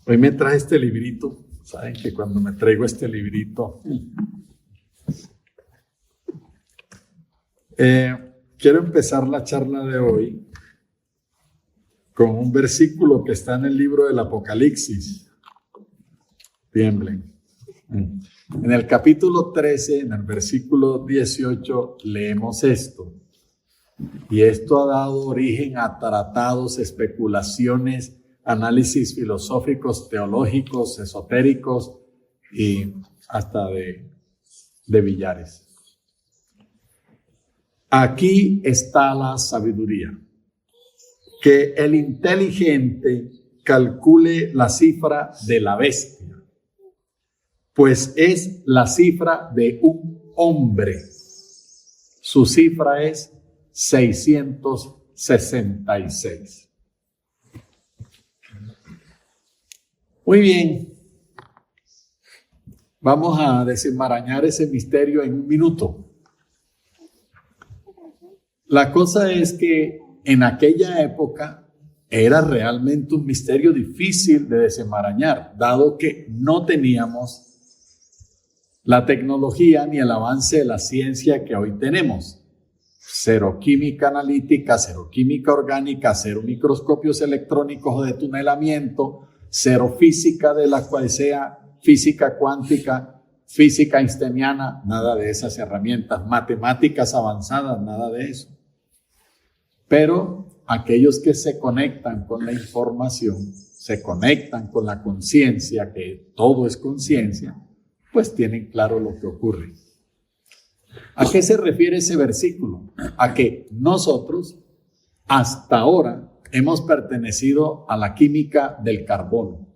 Hoy me traje este librito. Saben que cuando me traigo este librito, quiero empezar la charla de hoy con un versículo que está en el libro del Apocalipsis. Tiemblen. En el capítulo 13, en el versículo 18, leemos esto. Y esto ha dado origen a tratados, especulaciones, análisis filosóficos, teológicos, esotéricos y hasta de billares. Aquí está la sabiduría. Que el inteligente calcule la cifra de la bestia, pues es la cifra de un hombre. Su cifra es 666. Muy bien. Vamos a desenmarañar ese misterio en un minuto. La cosa es que en aquella época era realmente un misterio difícil de desenmarañar, dado que no teníamos la tecnología ni el avance de la ciencia que hoy tenemos. Cero química analítica, cero química orgánica, cero microscopios electrónicos de tunelamiento, cero física de la cual sea física cuántica, física einsteiniana, nada de esas herramientas, matemáticas avanzadas, nada de eso. Pero aquellos que se conectan con la información, se conectan con la conciencia, que todo es conciencia, pues tienen claro lo que ocurre. ¿A qué se refiere ese versículo? A que nosotros hasta ahora hemos pertenecido a la química del carbono.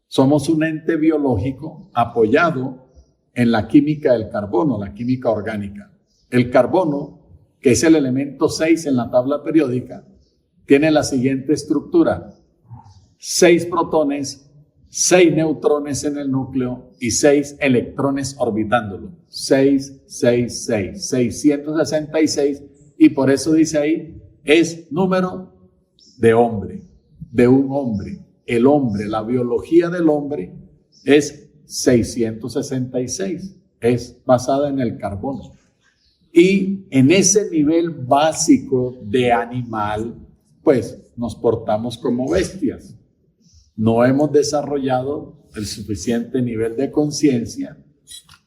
Somos un ente biológico apoyado en la química del carbono, la química orgánica. El carbono, que es el elemento 6 en la tabla periódica, tiene la siguiente estructura: 6 protones, 6 neutrones en el núcleo y 6 electrones orbitándolo. 6, 6, 6, 666, y por eso dice ahí, es número de hombre, de un hombre. El hombre, la biología del hombre es 666, es basada en el carbono. Y en ese nivel básico de animal, pues nos portamos como bestias. No hemos desarrollado el suficiente nivel de conciencia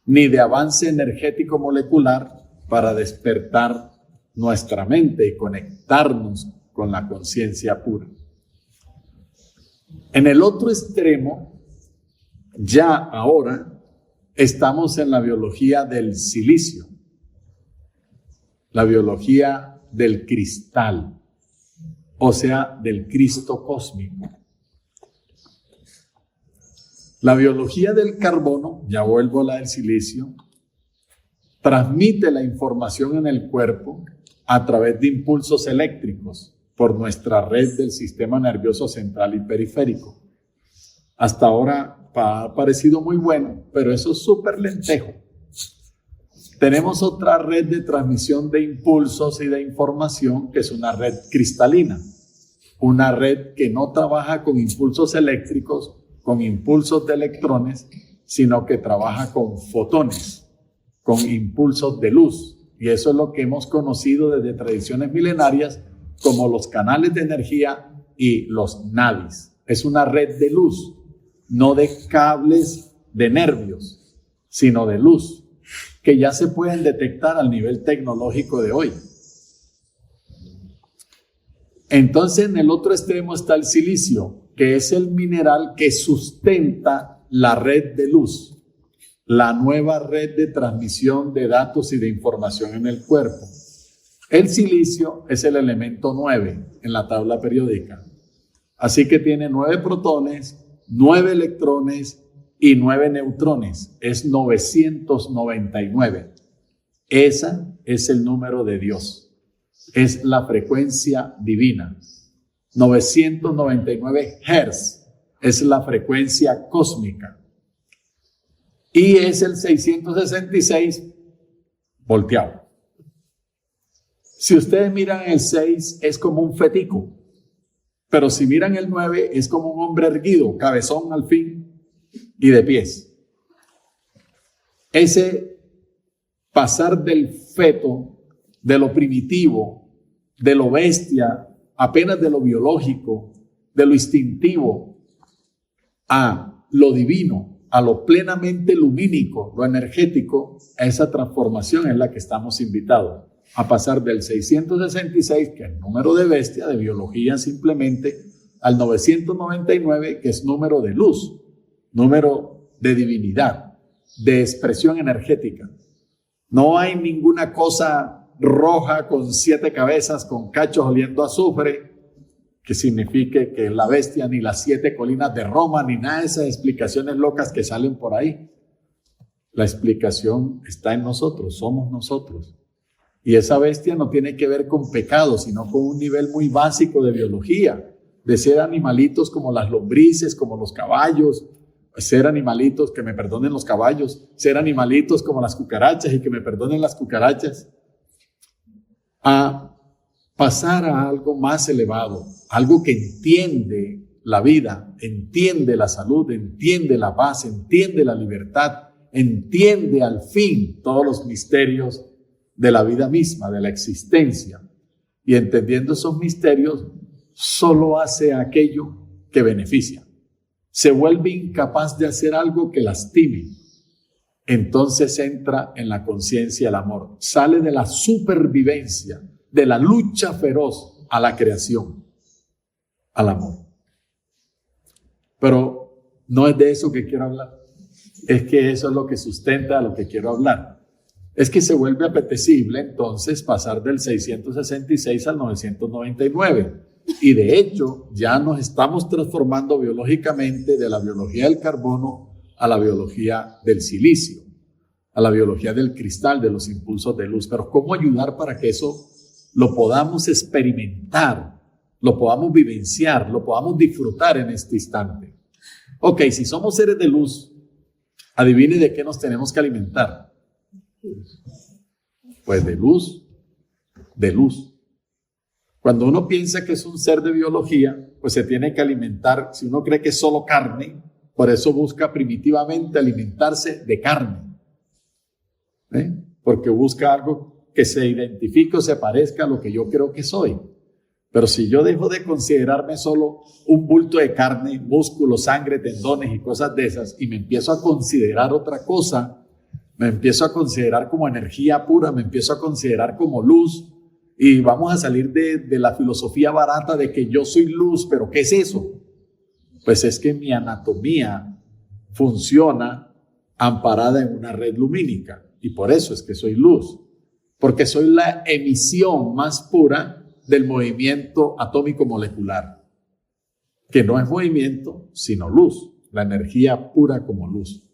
ni de avance energético molecular para despertar nuestra mente y conectarnos con la conciencia pura. En el otro extremo, ya ahora estamos en la biología del silicio, la biología del cristal, o sea, del Cristo cósmico. La biología del carbono, ya vuelvo a la del silicio, transmite la información en el cuerpo a través de impulsos eléctricos por nuestra red del sistema nervioso central y periférico. Hasta ahora ha parecido muy bueno, pero eso es súper lentejo. Tenemos otra red de transmisión de impulsos y de información, que es una red cristalina, una red que no trabaja con impulsos eléctricos, con impulsos de electrones, sino que trabaja con fotones, con impulsos de luz. Y eso es lo que hemos conocido desde tradiciones milenarias como los canales de energía y los nadis. Es una red de luz, no de cables de nervios, sino de luz, que ya se pueden detectar al nivel tecnológico de hoy. Entonces, en el otro extremo está el silicio, que es el mineral que sustenta la red de luz, la nueva red de transmisión de datos y de información en el cuerpo. El silicio es el elemento 9 en la tabla periódica. Así que tiene 9 protones, 9 electrones y 9 neutrones. Es 999. Esa es el número de Dios. Es la frecuencia divina. 999 Hz es la frecuencia cósmica. Y es el 666 volteado. Si ustedes miran el 6, es como un fetico. Pero si miran el 9, es como un hombre erguido, cabezón al fin y de pies. Ese pasar del feto, de lo primitivo, de lo bestia, apenas de lo biológico, de lo instintivo, a lo divino, a lo plenamente lumínico, lo energético, esa transformación es la que estamos invitados. A pasar del 666, que es número de bestia, de biología simplemente, al 999, que es número de luz, número de divinidad, de expresión energética. No hay ninguna cosa roja con 7 cabezas, con cachos oliendo a azufre, que signifique que la bestia, ni las 7 colinas de Roma, ni nada de esas explicaciones locas que salen por ahí. La explicación está en nosotros, somos nosotros. Y esa bestia no tiene que ver con pecado, sino con un nivel muy básico de biología, de ser animalitos como las lombrices, como los caballos, ser animalitos, que me perdonen los caballos, ser animalitos como las cucarachas y que me perdonen las cucarachas, a pasar a algo más elevado, algo que entiende la vida, entiende la salud, entiende la paz, entiende la libertad, entiende al fin todos los misterios de la vida misma, de la existencia. Y entendiendo esos misterios, solo hace aquello que beneficia. Se vuelve incapaz de hacer algo que lastime. Entonces entra en la conciencia el amor. Sale de la supervivencia, de la lucha feroz a la creación, al amor. Pero no es de eso que quiero hablar. Es que eso es lo que sustenta lo que quiero hablar. Es que se vuelve apetecible entonces pasar del 666 al 999. Y de hecho ya nos estamos transformando biológicamente de la biología del carbono a la biología del silicio, a la biología del cristal, de los impulsos de luz. Pero ¿cómo ayudar para que eso lo podamos experimentar, lo podamos vivenciar, lo podamos disfrutar en este instante? Ok, si somos seres de luz, adivine de qué nos tenemos que alimentar. Pues de luz, de luz. Cuando uno piensa que es un ser de biología, pues se tiene que alimentar, si uno cree que es solo carne, por eso busca primitivamente alimentarse de carne. Porque busca algo que se identifique o se parezca a lo que yo creo que soy. Pero si yo dejo de considerarme solo un bulto de carne, músculo, sangre, tendones y cosas de esas, y me empiezo a considerar otra cosa, me empiezo a considerar como energía pura, me empiezo a considerar como luz, y vamos a salir de la filosofía barata de que yo soy luz, pero ¿qué es eso? Pues es que mi anatomía funciona amparada en una red lumínica, y por eso es que soy luz, porque soy la emisión más pura del movimiento atómico molecular, que no es movimiento, sino luz, la energía pura como luz.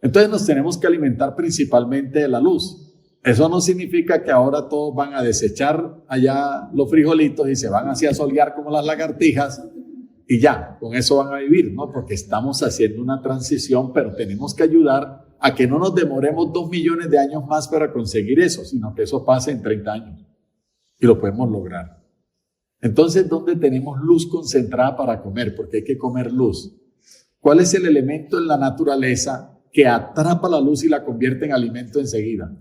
Entonces nos tenemos que alimentar principalmente de la luz. Eso no significa que ahora todos van a desechar allá los frijolitos y se van así a solear como las lagartijas y ya, con eso van a vivir, ¿no? Porque estamos haciendo una transición, pero tenemos que ayudar a que no nos demoremos 2 millones de años más para conseguir eso, sino que eso pase en 30 años y lo podemos lograr. Entonces, ¿dónde tenemos luz concentrada para comer? Porque hay que comer luz. ¿Cuál es el elemento en la naturaleza que atrapa la luz y la convierte en alimento enseguida?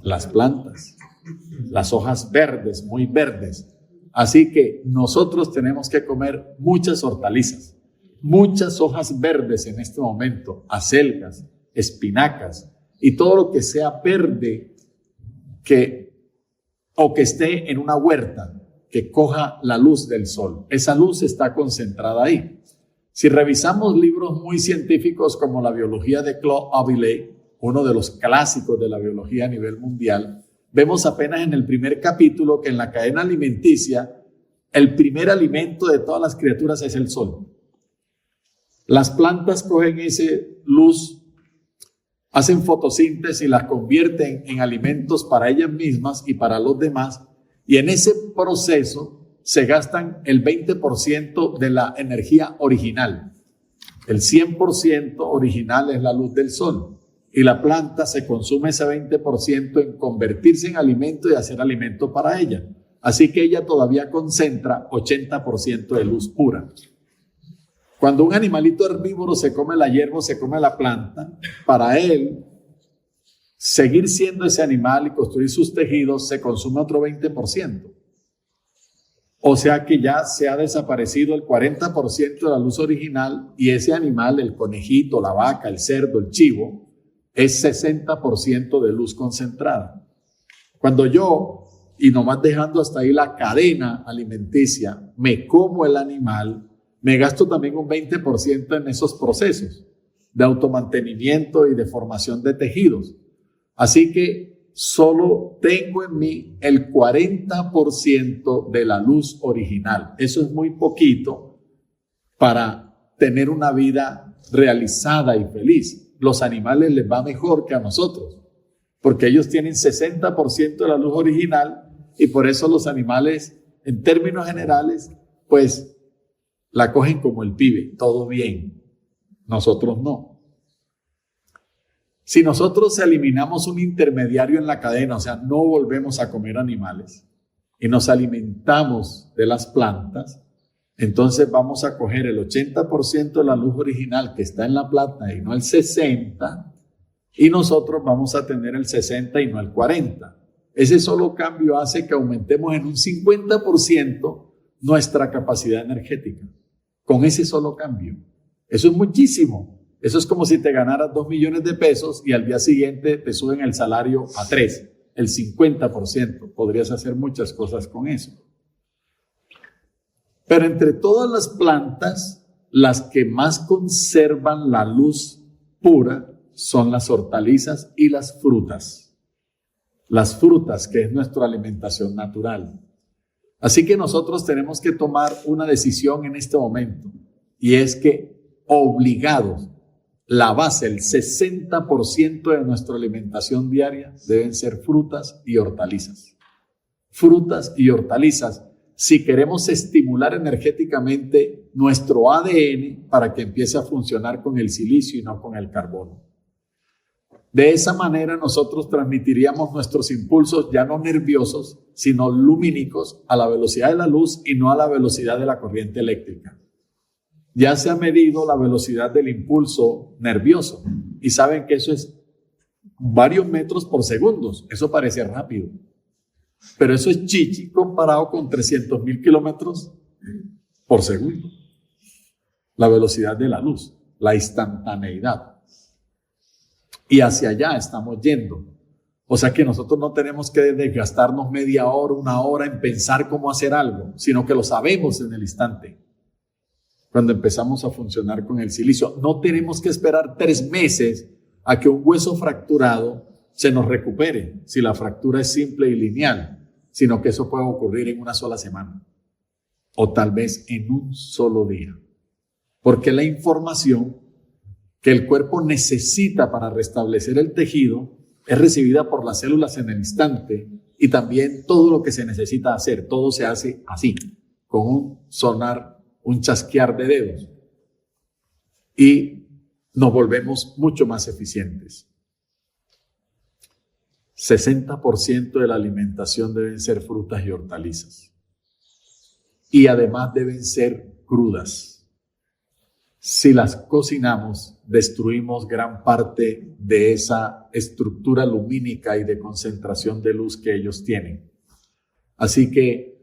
Las plantas, las hojas verdes, muy verdes. Así que nosotros tenemos que comer muchas hortalizas, muchas hojas verdes en este momento, acelgas, espinacas y todo lo que sea verde o que esté en una huerta, que coja la luz del sol. Esa luz está concentrada ahí. Si revisamos libros muy científicos como la biología de Claude Avilé, uno de los clásicos de la biología a nivel mundial, vemos apenas en el primer capítulo que en la cadena alimenticia, el primer alimento de todas las criaturas es el sol. Las plantas cogen esa luz, hacen fotosíntesis y las convierten en alimentos para ellas mismas y para los demás, y en ese proceso se gastan el 20% de la energía original. El 100% original es la luz del sol. Y la planta se consume ese 20% en convertirse en alimento y hacer alimento para ella. Así que ella todavía concentra 80% de luz pura. Cuando un animalito herbívoro se come la hierba o se come la planta, para él seguir siendo ese animal y construir sus tejidos se consume otro 20%. O sea que ya se ha desaparecido el 40% de la luz original y ese animal, el conejito, la vaca, el cerdo, el chivo, es 60% de luz concentrada. Cuando yo, y nomás dejando hasta ahí la cadena alimenticia, me como el animal, me gasto también un 20% en esos procesos de automantenimiento y de formación de tejidos. Así que solo tengo en mí el 40% de la luz original. Eso es muy poquito para tener una vida realizada y feliz. Los animales les va mejor que a nosotros, porque ellos tienen 60% de la luz original y por eso los animales, en términos generales, pues la cogen como el pibe, todo bien. Nosotros no. Si nosotros eliminamos un intermediario en la cadena, o sea, no volvemos a comer animales y nos alimentamos de las plantas, entonces vamos a coger el 80% de la luz original que está en la planta y no el 60%, y nosotros vamos a tener el 60% y no el 40%. Ese solo cambio hace que aumentemos en un 50% nuestra capacidad energética. Con ese solo cambio. Eso es muchísimo. Eso es como si te ganaras 2 millones de pesos y al día siguiente te suben el salario a 3, el 50%. Podrías hacer muchas cosas con eso. Pero entre todas las plantas, las que más conservan la luz pura son las hortalizas y las frutas. Las frutas, que es nuestra alimentación natural. Así que nosotros tenemos que tomar una decisión en este momento, y es que obligados, la base, el 60% de nuestra alimentación diaria deben ser frutas y hortalizas. Frutas y hortalizas, si queremos estimular energéticamente nuestro ADN para que empiece a funcionar con el silicio y no con el carbono. De esa manera nosotros transmitiríamos nuestros impulsos ya no nerviosos, sino lumínicos a la velocidad de la luz y no a la velocidad de la corriente eléctrica. Ya se ha medido la velocidad del impulso nervioso y saben que eso es varios metros por segundo. Eso parece rápido, pero eso es chichi comparado con 300,000 kilómetros por segundo. La velocidad de la luz, la instantaneidad. Y hacia allá estamos yendo. O sea que nosotros no tenemos que desgastarnos media hora, 1 hora en pensar cómo hacer algo, sino que lo sabemos en el instante. Cuando empezamos a funcionar con el silicio, no tenemos que esperar 3 meses a que un hueso fracturado se nos recupere, si la fractura es simple y lineal, sino que eso puede ocurrir en 1 sola semana, o tal vez en 1 solo día. Porque la información que el cuerpo necesita para restablecer el tejido es recibida por las células en el instante, y también todo lo que se necesita hacer, todo se hace así, con un sonar, un chasquear de dedos, y nos volvemos mucho más eficientes. 60% de la alimentación deben ser frutas y hortalizas, y además deben ser crudas. Si las cocinamos, destruimos gran parte de esa estructura lumínica y de concentración de luz que ellos tienen. Así que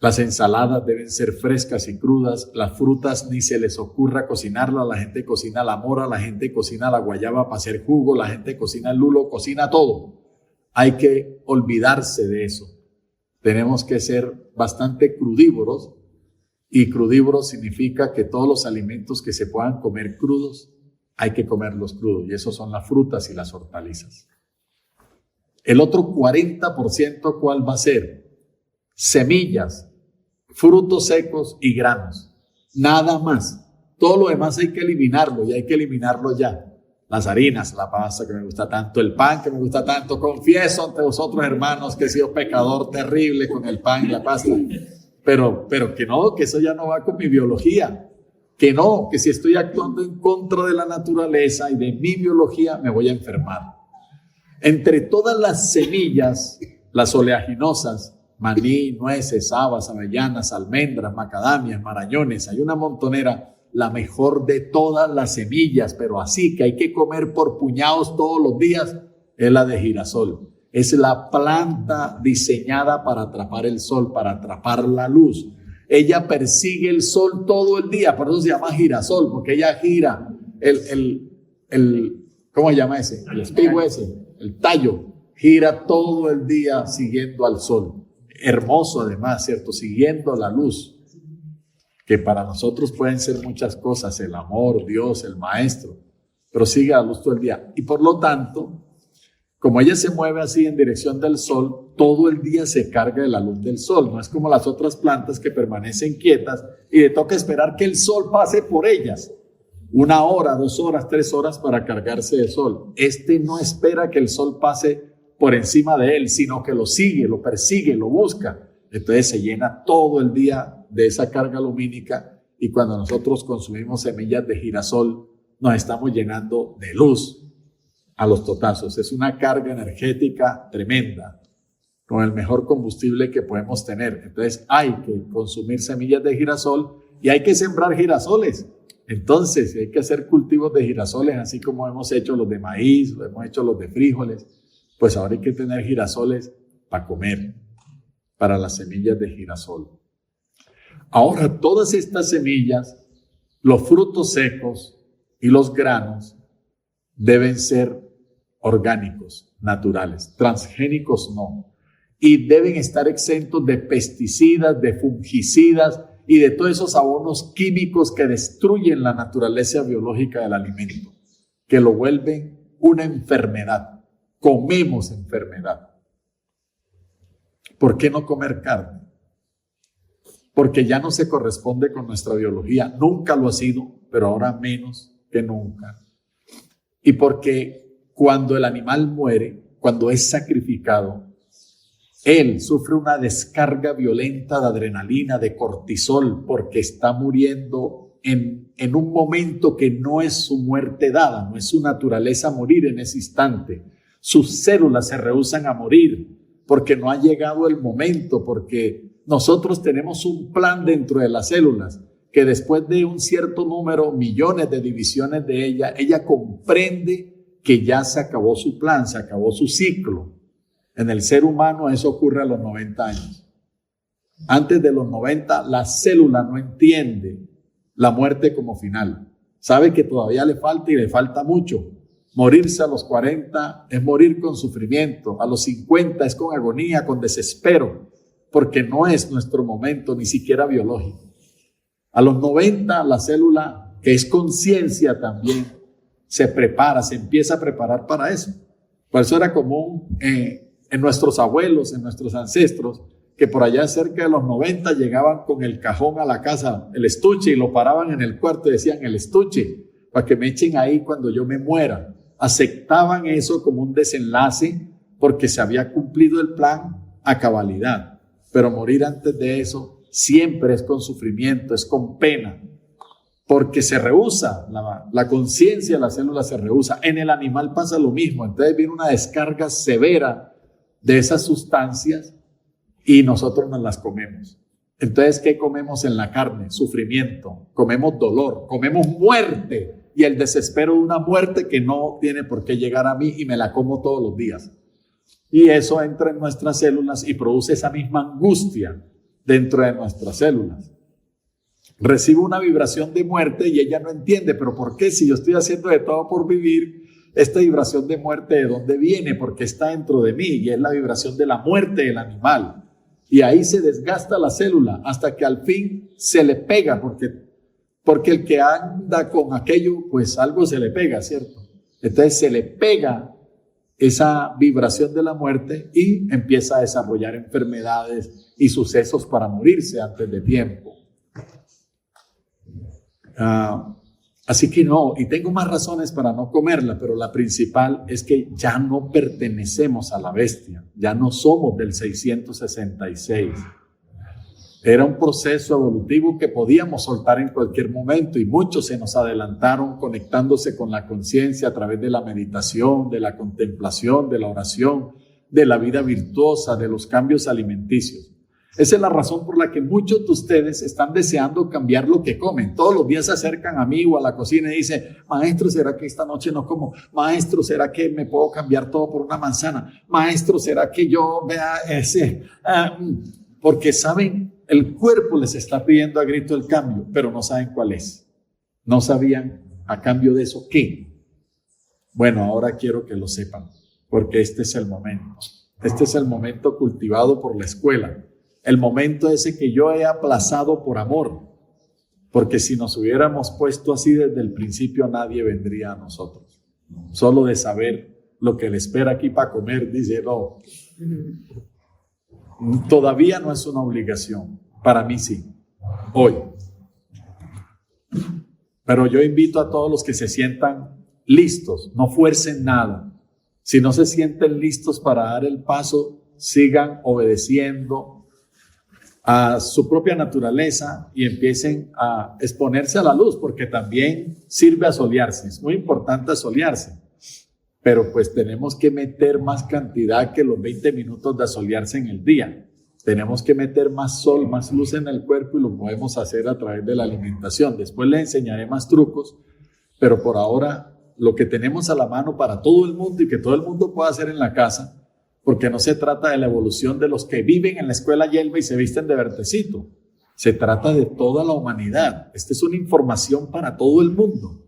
las ensaladas deben ser frescas y crudas. Las frutas ni se les ocurra cocinarlas. La gente cocina la mora, la gente cocina la guayaba para hacer jugo, la gente cocina el lulo, cocina todo. Hay que olvidarse de eso. Tenemos que ser bastante crudívoros. Y crudívoro significa que todos los alimentos que se puedan comer crudos, hay que comerlos crudos. Y esos son las frutas y las hortalizas. El otro 40%, ¿cuál va a ser? Semillas, frutos secos y granos. Nada más. Todo lo demás hay que eliminarlo, y hay que eliminarlo ya. Las harinas, la pasta que me gusta tanto, el pan que me gusta tanto. Confieso ante vosotros, hermanos, que he sido pecador terrible con el pan y la pasta. Pero que no, que eso ya no va con mi biología, que no, que si estoy actuando en contra de la naturaleza y de mi biología, me voy a enfermar. Entre todas las semillas, las oleaginosas, maní, nueces, habas, avellanas, almendras, macadamias, marañones. Hay una montonera, la mejor de todas las semillas, pero así que hay que comer por puñados todos los días, es la de girasol. Es la planta diseñada para atrapar el sol, para atrapar la luz. Ella persigue el sol todo el día, por eso se llama girasol, porque ella gira ¿cómo se llama ese? El espigo ese, el tallo, gira todo el día siguiendo al sol. Hermoso además, ¿cierto? Siguiendo la luz, que para nosotros pueden ser muchas cosas, el amor, Dios, el maestro, pero sigue la luz todo el día. Y por lo tanto, como ella se mueve así en dirección del sol, todo el día se carga de la luz del sol. No es como las otras plantas que permanecen quietas y le toca esperar que el sol pase por ellas. 1 hora, 2 horas, 3 horas para cargarse de sol. Este no espera que el sol pase por encima de él, sino que lo sigue, lo persigue, lo busca. Entonces se llena todo el día de esa carga lumínica y cuando nosotros consumimos semillas de girasol, nos estamos llenando de luz a los totazos. Es una carga energética tremenda, con el mejor combustible que podemos tener. Entonces hay que consumir semillas de girasol y hay que sembrar girasoles. Entonces hay que hacer cultivos de girasoles, así como hemos hecho los de maíz, lo hemos hecho los de frijoles. Pues ahora hay que tener girasoles para comer, para las semillas de girasol. Ahora todas estas semillas, los frutos secos y los granos deben ser orgánicos, naturales, transgénicos no. Y deben estar exentos de pesticidas, de fungicidas y de todos esos abonos químicos que destruyen la naturaleza biológica del alimento, que lo vuelven una enfermedad. Comemos enfermedad. ¿Por qué no comer carne? Porque ya no se corresponde con nuestra biología. Nunca lo ha sido, pero ahora menos que nunca. Y porque cuando el animal muere, cuando es sacrificado, él sufre una descarga violenta de adrenalina, de cortisol, porque está muriendo en un momento que no es su muerte dada, no es su naturaleza morir en ese instante. Sus células se rehúsan a morir porque no ha llegado el momento, porque nosotros tenemos un plan dentro de las células que después de un cierto número, millones de divisiones de ella comprende que ya se acabó su plan, se acabó su ciclo. En el ser humano eso ocurre a los 90 años. Antes de los 90, la célula no entiende la muerte como final. Sabe que todavía le falta y le falta mucho. Morirse a los 40 es morir con sufrimiento. A los 50 es con agonía, con desespero, porque no es nuestro momento ni siquiera biológico. A los 90, la célula, que es conciencia también, se prepara, se empieza a preparar para eso. Por eso era común en nuestros abuelos, en nuestros ancestros, que por allá cerca de los 90 llegaban con el cajón a la casa, el estuche, y lo paraban en el cuarto y decían, el estuche, para que me echen ahí cuando yo me muera. Aceptaban eso como un desenlace porque se había cumplido el plan a cabalidad. Pero morir antes de eso siempre es con sufrimiento, es con pena, porque se rehúsa, la conciencia de la célula se rehúsa. En el animal pasa lo mismo, entonces viene una descarga severa de esas sustancias y nosotros nos las comemos. Entonces, ¿qué comemos en la carne? Sufrimiento, comemos dolor, comemos muerte y el desespero de una muerte que no tiene por qué llegar a mí y me la como todos los días. Y eso entra en nuestras células y produce esa misma angustia dentro de nuestras células. Recibe una vibración de muerte y ella no entiende, pero ¿por qué? Si yo estoy haciendo de todo por vivir, esta vibración de muerte, ¿de dónde viene? Porque está dentro de mí y es la vibración de la muerte del animal. Y ahí se desgasta la célula hasta que al fin se le pega, porque el que anda con aquello, pues algo se le pega, ¿cierto? Entonces se le pega esa vibración de la muerte y empieza a desarrollar enfermedades y sucesos para morirse antes de tiempo. Así que no, y tengo más razones para no comerla, pero la principal es que ya no pertenecemos a la bestia, ya no somos del 666. Era un proceso evolutivo que podíamos soltar en cualquier momento y muchos se nos adelantaron conectándose con la conciencia a través de la meditación, de la contemplación, de la oración, de la vida virtuosa, de los cambios alimenticios. Esa es la razón por la que muchos de ustedes están deseando cambiar lo que comen. Todos los días se acercan a mí o a la cocina y dicen, maestro, ¿será que esta noche no como? Maestro, ¿será que me puedo cambiar todo por una manzana? Maestro, ¿será que yo vea ese? Porque saben, el cuerpo les está pidiendo a grito el cambio, pero no saben cuál es. No sabían a cambio de eso qué. Bueno, ahora quiero que lo sepan, porque este es el momento. Este es el momento cultivado por la escuela. El momento ese que yo he aplazado por amor, porque si nos hubiéramos puesto así desde el principio, nadie vendría a nosotros. Solo de saber lo que le espera aquí para comer, dice, no, todavía no es una obligación. Para mí sí, hoy. Pero yo invito a todos los que se sientan listos, no fuercen nada. Si no se sienten listos para dar el paso, sigan obedeciendo a su propia naturaleza y empiecen a exponerse a la luz, porque también sirve asolearse. Es muy importante asolearse, pero pues tenemos que meter más cantidad que los 20 minutos de asolearse en el día. Tenemos que meter más sol, más luz en el cuerpo y lo podemos hacer a través de la alimentación. Después les enseñaré más trucos, pero por ahora lo que tenemos a la mano para todo el mundo y que todo el mundo pueda hacer en la casa, porque no se trata de la evolución de los que viven en la escuela Yelva y se visten de verdecito. Se trata de toda la humanidad. Esta es una información para todo el mundo.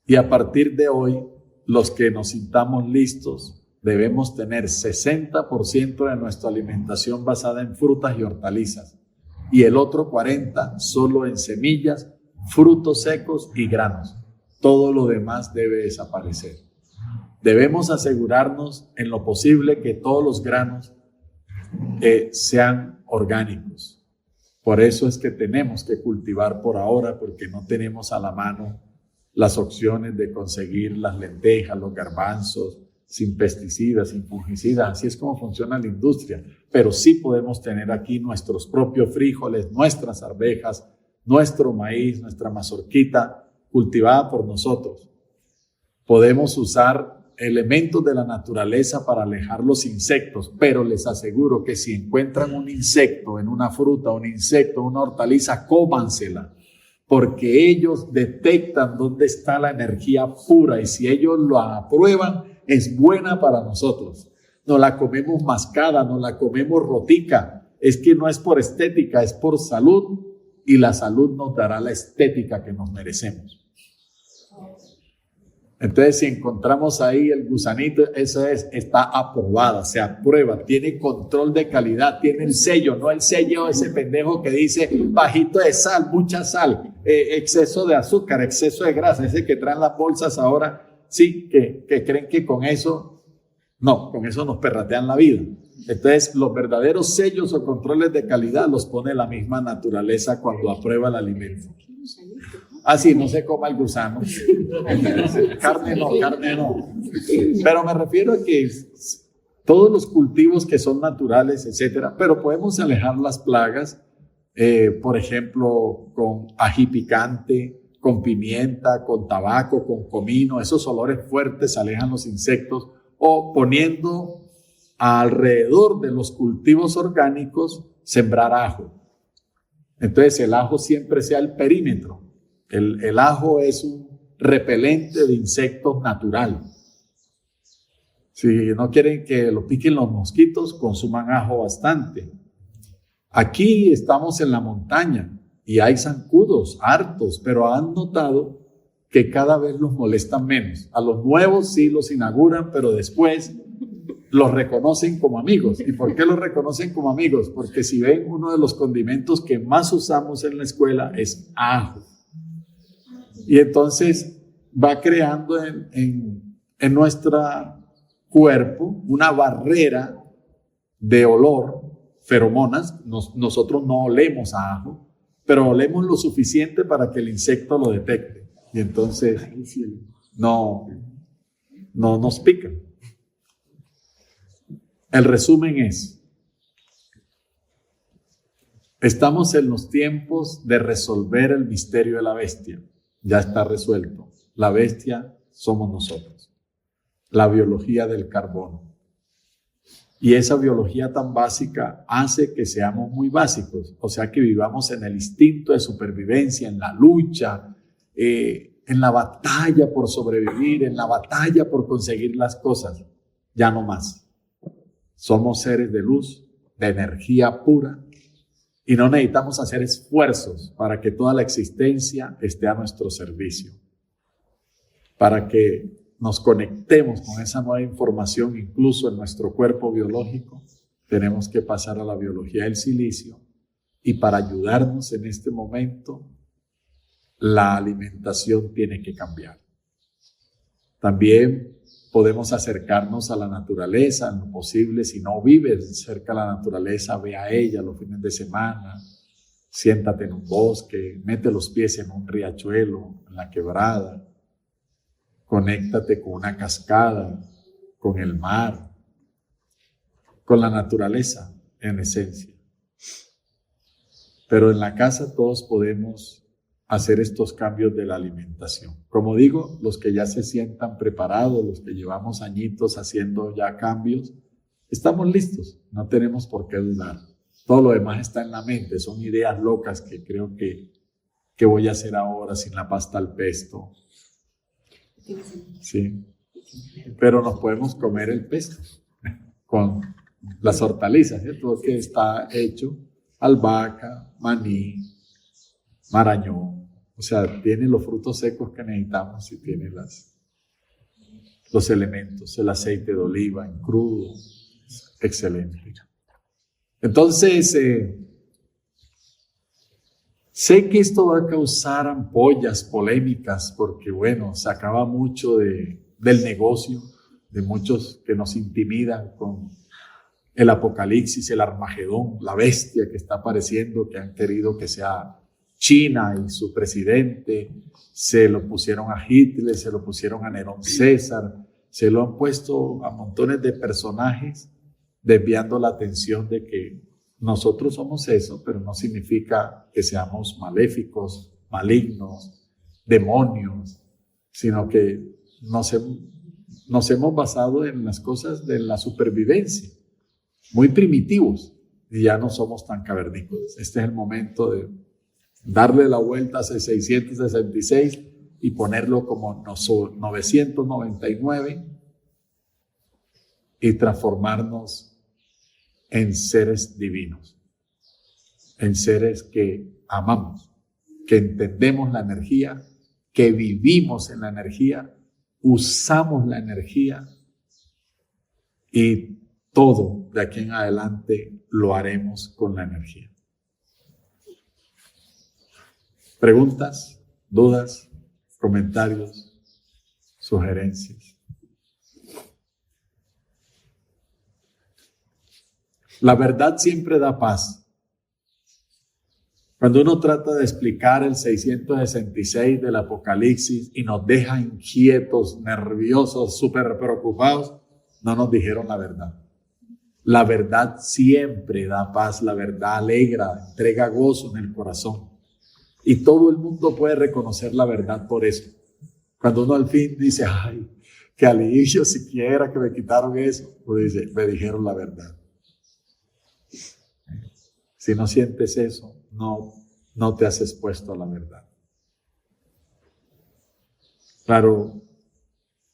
Y a partir de hoy, los que nos sintamos listos, debemos tener 60% de nuestra alimentación basada en frutas y hortalizas. Y el otro 40% solo en semillas, frutos secos y granos. Todo lo demás debe desaparecer. Debemos asegurarnos en lo posible que todos los granos sean orgánicos. Por eso es que tenemos que cultivar por ahora, porque no tenemos a la mano las opciones de conseguir las lentejas, los garbanzos, sin pesticidas, sin fungicidas. Así es como funciona la industria. Pero sí podemos tener aquí nuestros propios frijoles, nuestras arvejas, nuestro maíz, nuestra mazorquita cultivada por nosotros. Podemos usar elementos de la naturaleza para alejar los insectos, pero les aseguro que si encuentran un insecto en una fruta, un insecto en una hortaliza, cómansela, porque ellos detectan dónde está la energía pura y si ellos lo aprueban, es buena para nosotros. No la comemos mascada, no la comemos rotica. Es que no es por estética, es por salud, y la salud nos dará la estética que nos merecemos. Entonces, si encontramos ahí el gusanito, eso está aprobada, se aprueba, tiene control de calidad, tiene el sello, no el sello ese pendejo que dice bajito de sal, mucha sal, exceso de azúcar, exceso de grasa, ese que traen las bolsas ahora, sí, que creen que con eso nos perratean la vida. Entonces, los verdaderos sellos o controles de calidad los pone la misma naturaleza cuando aprueba el alimento. Así no se coma el gusano. Carne no. Pero me refiero a que todos los cultivos que son naturales, etcétera, pero podemos alejar las plagas, por ejemplo, con ají picante, con pimienta, con tabaco, con comino. Esos olores fuertes alejan los insectos, o poniendo alrededor de los cultivos orgánicos, sembrar ajo. Entonces el ajo siempre sea el perímetro. El ajo es un repelente de insectos natural. Si no quieren que lo piquen los mosquitos, consuman ajo bastante. Aquí estamos en la montaña y hay zancudos hartos, pero han notado que cada vez los molestan menos. A los nuevos sí los inauguran, pero después los reconocen como amigos. ¿Y por qué los reconocen como amigos? Porque si ven, uno de los condimentos que más usamos en la escuela es ajo. Y entonces va creando en nuestro cuerpo una barrera de olor, feromonas. Nosotros no olemos a ajo, pero olemos lo suficiente para que el insecto lo detecte. Y entonces no nos pica. El resumen es, estamos en los tiempos de resolver el misterio de la bestia. Ya está resuelto. La bestia somos nosotros. La biología del carbono. Y esa biología tan básica hace que seamos muy básicos, o sea que vivamos en el instinto de supervivencia, en la lucha, en la batalla por sobrevivir, en la batalla por conseguir las cosas. Ya no más. Somos seres de luz, de energía pura, y no necesitamos hacer esfuerzos para que toda la existencia esté a nuestro servicio, para que nos conectemos con esa nueva información, incluso en nuestro cuerpo biológico. Tenemos que pasar a la biología del silicio, y para ayudarnos en este momento, la alimentación tiene que cambiar. También podemos acercarnos a la naturaleza en lo posible. Si no vives cerca de la naturaleza, ve a ella los fines de semana, siéntate en un bosque, mete los pies en un riachuelo, en la quebrada, conéctate con una cascada, con el mar, con la naturaleza en esencia. Pero en la casa todos podemos hacer estos cambios de la alimentación. Como digo, los que ya se sientan preparados, los que llevamos añitos haciendo ya cambios, estamos listos, no tenemos por qué dudar. Todo lo demás está en la mente, son ideas locas que creo que voy a hacer ahora sin la pasta al pesto. Sí, pero nos podemos comer el pesto con las hortalizas, ¿cierto? Que está hecho albahaca, maní, marañón. O sea, tiene los frutos secos que necesitamos y tiene los elementos, el aceite de oliva en crudo, excelente. Entonces, sé que esto va a causar ampollas, polémicas, porque bueno, se acaba mucho del negocio, de muchos que nos intimidan con el apocalipsis, el Armagedón, la bestia que está apareciendo, que han querido que sea China y su presidente. Se lo pusieron a Hitler, se lo pusieron a Nerón César, se lo han puesto a montones de personajes, desviando la atención de que nosotros somos eso, pero no significa que seamos maléficos, malignos, demonios, sino que nos hemos basado en las cosas de la supervivencia, muy primitivos, y ya no somos tan cavernícolas. Este es el momento de darle la vuelta a ese 666 y ponerlo como 999 y transformarnos en seres divinos, en seres que amamos, que entendemos la energía, que vivimos en la energía, usamos la energía, y todo de aquí en adelante lo haremos con la energía. ¿Preguntas, dudas, comentarios, sugerencias? La verdad siempre da paz. Cuando uno trata de explicar el 666 del Apocalipsis y nos deja inquietos, nerviosos, súper preocupados, no nos dijeron la verdad. La verdad siempre da paz, la verdad alegra, entrega gozo en el corazón. Y todo el mundo puede reconocer la verdad por eso. Cuando uno al fin dice, ay, qué alivio siquiera que me quitaron eso, pues dice, me dijeron la verdad. Si no sientes eso, no te has expuesto a la verdad. Claro,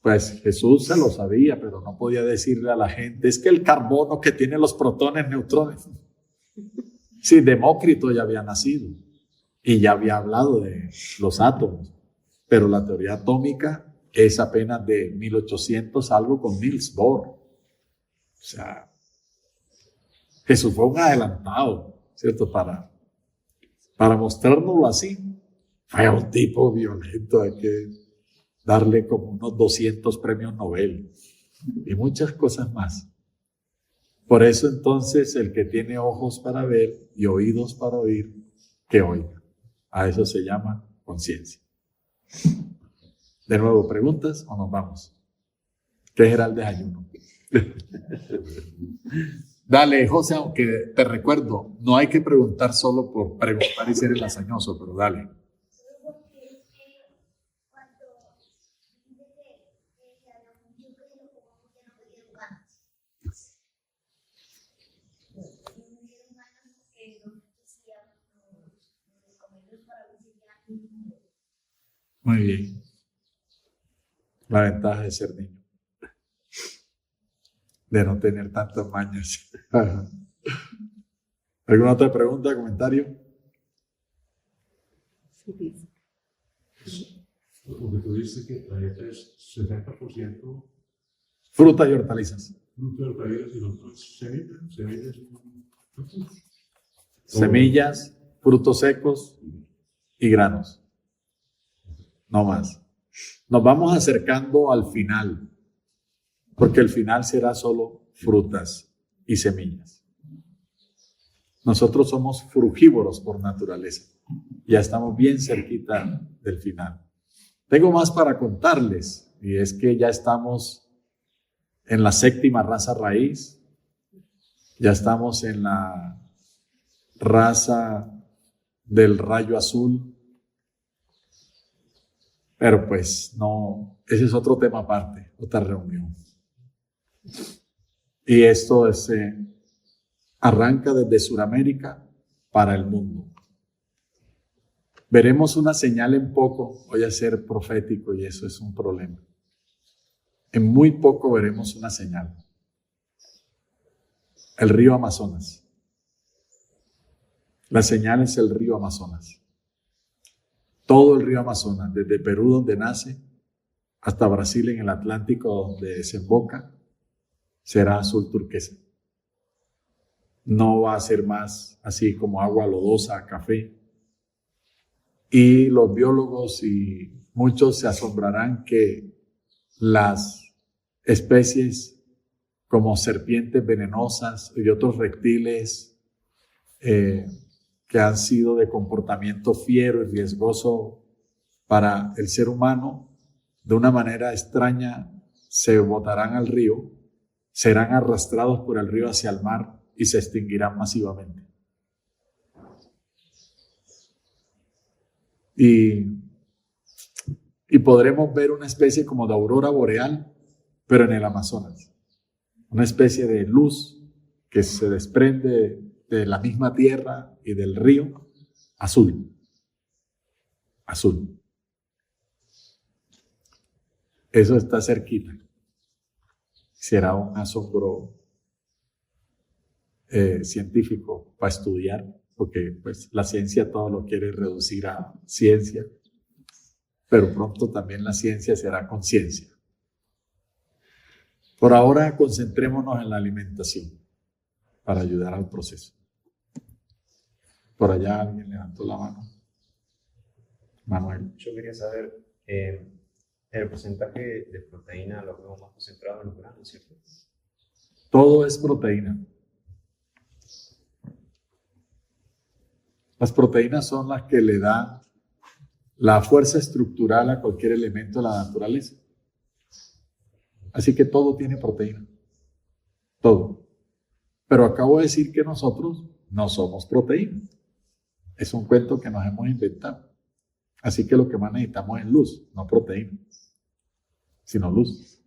pues Jesús se lo sabía, pero no podía decirle a la gente, es que el carbono que tiene los protones, neutrones. Sí, Demócrito ya había nacido y ya había hablado de los átomos, pero la teoría atómica es apenas de 1800 algo con Niels Bohr. O sea, Jesús fue un adelantado, ¿cierto? Para mostrárnoslo así. Fue un tipo violento, hay que darle como unos 200 premios Nobel y muchas cosas más. Por eso entonces el que tiene ojos para ver y oídos para oír, que oiga. A eso se llama conciencia. De nuevo, ¿preguntas o nos vamos? ¿Qué será el desayuno? Dale, José, aunque te recuerdo, no hay que preguntar solo por preguntar y ser el hazañoso, pero dale. Muy bien. La ventaja de ser niño. De no tener tantas mañas. ¿Alguna otra pregunta, comentario? Lo que tú dices que la dieta es 70% Fruta y hortalizas. fruta de hortalizas y los otros semillas. Semillas, frutos secos y granos. No más. Nos vamos acercando al final, porque el final será solo frutas y semillas. Nosotros somos frugívoros por naturaleza. Ya estamos bien cerquita del final. Tengo más para contarles, y es que ya estamos en la 7ª raza raíz, ya estamos en la raza del rayo azul, pero pues no, ese es otro tema aparte, otra reunión. Y esto arranca desde Sudamérica para el mundo. Veremos una señal en poco, voy a ser profético y eso es un problema. En muy poco veremos una señal. El río Amazonas. La señal es el río Amazonas. Todo el río Amazonas, desde Perú donde nace, hasta Brasil en el Atlántico donde desemboca, será azul turquesa. No va a ser más así como agua lodosa, café. Y los biólogos y muchos se asombrarán que las especies como serpientes venenosas y otros reptiles que han sido de comportamiento fiero y riesgoso para el ser humano, de una manera extraña se botarán al río, serán arrastrados por el río hacia el mar y se extinguirán masivamente. Y podremos ver una especie como de aurora boreal, pero en el Amazonas. Una especie de luz que se desprende de la misma tierra y del río, azul. Azul. Eso está cerquita. Será un asombro científico para estudiar, porque pues la ciencia todo lo quiere reducir a ciencia, pero pronto también la ciencia será conciencia. Por ahora concentrémonos en la alimentación para ayudar al proceso. Por allá alguien levantó la mano. Manuel. Yo quería saber el porcentaje de proteína lo vemos más concentrado en los granos, ¿cierto? Todo es proteína. Las proteínas son las que le dan la fuerza estructural a cualquier elemento de la naturaleza. Así que todo tiene proteína. Todo. Pero acabo de decir que nosotros no somos proteína. Es un cuento que nos hemos inventado. Así que lo que más necesitamos es luz, no proteína, sino luz.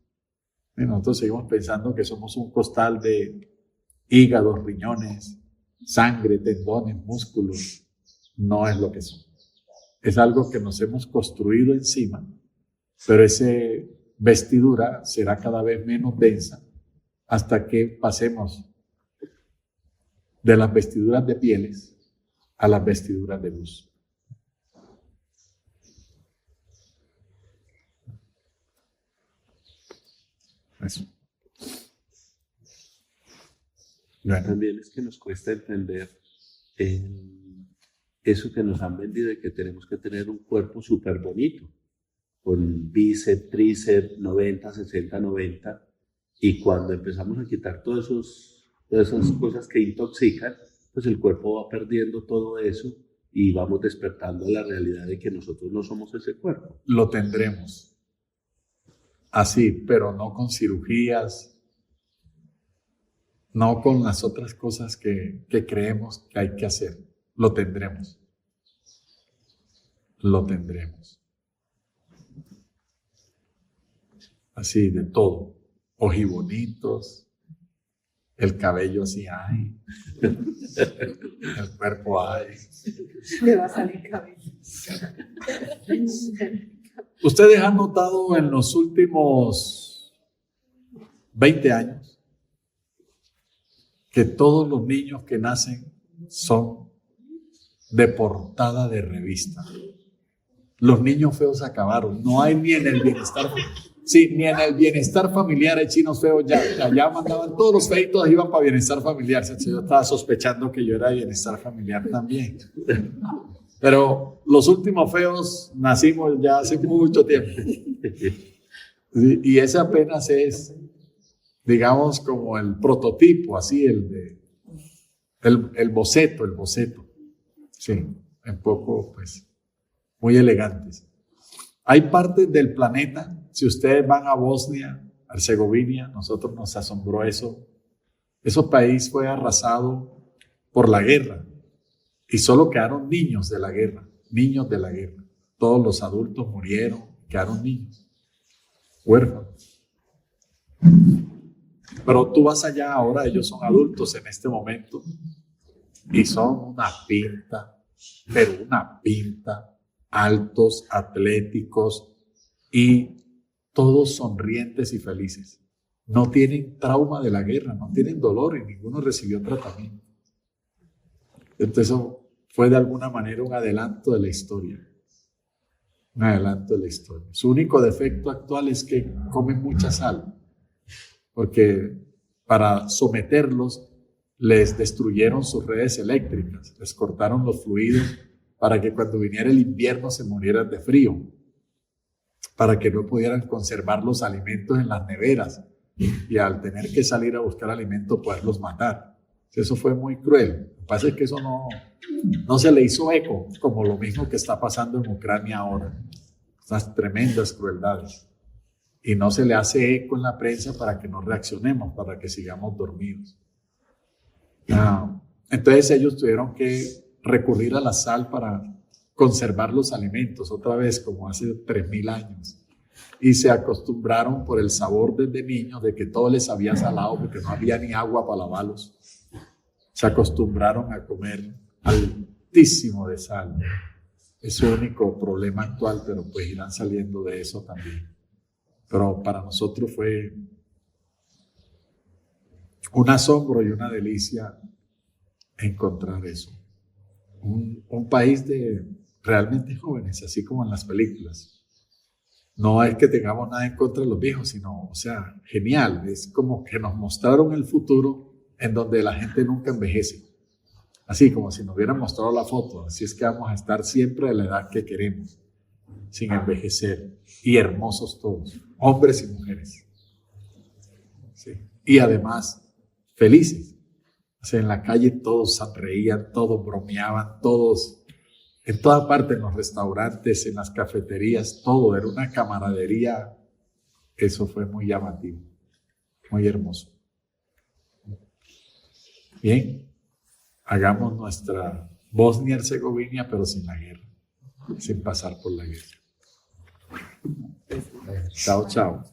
Y nosotros seguimos pensando que somos un costal de hígados, riñones, sangre, tendones, músculos. No es lo que somos. Es algo que nos hemos construido encima, pero esa vestidura será cada vez menos densa hasta que pasemos de las vestiduras de pieles a las vestiduras de luz. Eso. Bueno. También es que nos cuesta entender eso que nos han vendido de que tenemos que tener un cuerpo súper bonito, con bíceps, tríceps, 90, 60, 90, y cuando empezamos a quitar todas esas cosas que intoxican, pues el cuerpo va perdiendo todo eso y vamos despertando a la realidad de que nosotros no somos ese cuerpo. Lo tendremos así, pero no con cirugías, no con las otras cosas que creemos que hay que hacer. Lo tendremos. Lo tendremos. Así, de todo. Ojibonitos, el cabello así hay, el cuerpo hay. Le va a salir cabello. Ustedes han notado en los últimos 20 años que todos los niños que nacen son de portada de revista. Los niños feos acabaron. No hay ni en el bienestar. Sí, ni en el bienestar familiar hay chinos feos. Ya mandaban todos los feitos, iban para bienestar familiar. Yo estaba sospechando que yo era de bienestar familiar también. Pero los últimos feos nacimos ya hace mucho tiempo. Y ese apenas es, digamos, como el prototipo, así, el boceto. Sí, un poco, pues, muy elegantes. Hay partes del planeta, si ustedes van a Bosnia, Herzegovina, nosotros nos asombró eso. Ese país fue arrasado por la guerra y solo quedaron niños de la guerra. Todos los adultos murieron, quedaron niños, huérfanos. Pero tú vas allá ahora, ellos son adultos en este momento y son una pinta, pero una pinta. Altos, atléticos y todos sonrientes y felices. No tienen trauma de la guerra, no tienen dolor y ninguno recibió tratamiento. Entonces eso fue de alguna manera un adelanto de la historia. Un adelanto de la historia. Su único defecto actual es que comen mucha sal, porque para someterlos les destruyeron sus redes eléctricas, les cortaron los fluidos para que cuando viniera el invierno se murieran de frío, para que no pudieran conservar los alimentos en las neveras y al tener que salir a buscar alimento poderlos matar. Eso fue muy cruel. Lo que pasa es que eso no se le hizo eco, como lo mismo que está pasando en Ucrania ahora. Estas tremendas crueldades. Y no se le hace eco en la prensa para que no reaccionemos, para que sigamos dormidos. Entonces ellos tuvieron que recurrir a la sal para conservar los alimentos, otra vez como hace 3000 años. Y se acostumbraron por el sabor desde niños de que todo les había salado porque no había ni agua para lavarlos. Se acostumbraron a comer altísimo de sal. Es su único problema actual, pero pues irán saliendo de eso también. Pero para nosotros fue un asombro y una delicia encontrar eso. Un país de realmente jóvenes, así como en las películas. No es que tengamos nada en contra de los viejos, sino, o sea, genial. Es como que nos mostraron el futuro en donde la gente nunca envejece. Así como si nos hubieran mostrado la foto. Así es que vamos a estar siempre a la edad que queremos, sin envejecer. Y hermosos todos, hombres y mujeres. Sí. Y además, felices. O sea, en la calle todos sonreían, todos bromeaban, todos, en toda parte, en los restaurantes, en las cafeterías, todo, era una camaradería. Eso fue muy llamativo, muy hermoso. Bien, hagamos nuestra Bosnia-Herzegovina, pero sin la guerra, sin pasar por la guerra. Chao, chao.